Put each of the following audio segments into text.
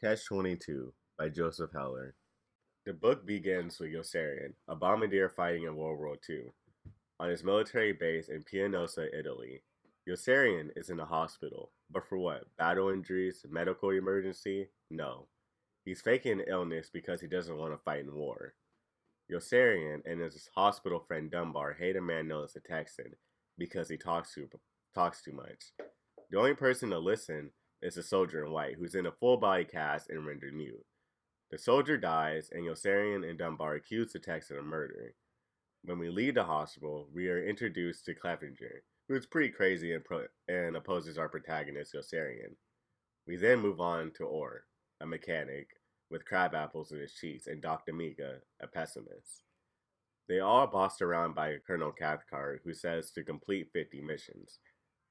Catch-22 by Joseph Heller. The book begins with Yossarian, a bombardier fighting in World War II, on his military base in Pianosa, Italy. Yossarian is in a hospital, but for what? Battle injuries? Medical emergency? No. He's faking an illness because he doesn't want to fight in war. Yossarian and his hospital friend Dunbar hate a man known as the Texan because he talks too much. The only person to listen is the soldier in white, who's in a full body cast and rendered mute. The soldier dies, and Yossarian and Dunbar accuse the Texan of murder. When we leave the hospital, we are introduced to Clevenger, who is pretty crazy and opposes our protagonist, Yossarian. We then move on to Orr, a mechanic with crab apples in his cheeks, and Dr. Mika, a pessimist. They all are bossed around by Colonel Cathcart, who says to complete 50 missions,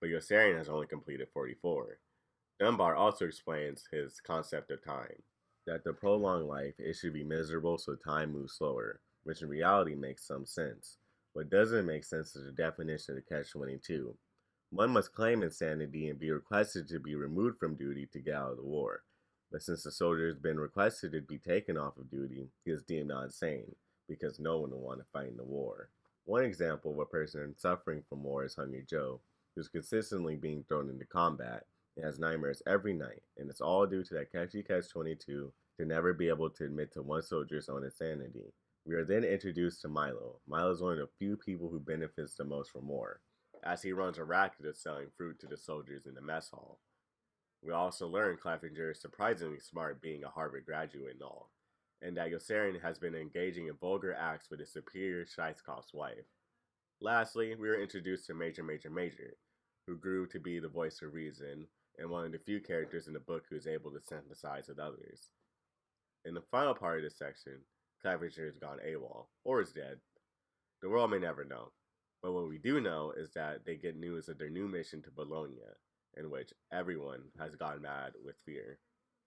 but Yossarian has only completed 44. Dunbar also explains his concept of time, that the prolonged life it should be miserable so time moves slower, which in reality makes some sense. What doesn't make sense is the definition of Catch-22. One must claim insanity and be requested to be removed from duty to get out of the war. But since the soldier has been requested to be taken off of duty, he is deemed not insane, because no one will want to fight in the war. One example of a person suffering from war is Hungry Joe, who's consistently being thrown into combat and has nightmares every night, and it's all due to that Catch-22 to never be able to admit to one soldier's own insanity. We are then introduced to Milo. Milo is one of the few people who benefits the most from war, as he runs a racket of selling fruit to the soldiers in the mess hall. We also learn Clevenger is surprisingly smart, being a Harvard graduate and all, and that Yossarian has been engaging in vulgar acts with his superior Scheistkopf's wife. Lastly, we are introduced to Major, who grew to be the voice of reason and one of the few characters in the book who is able to sympathize with others. In the final part of this section, Clevenger has gone AWOL, or is dead. The world may never know. But what we do know is that they get news of their new mission to Bologna, in which everyone has gone mad with fear.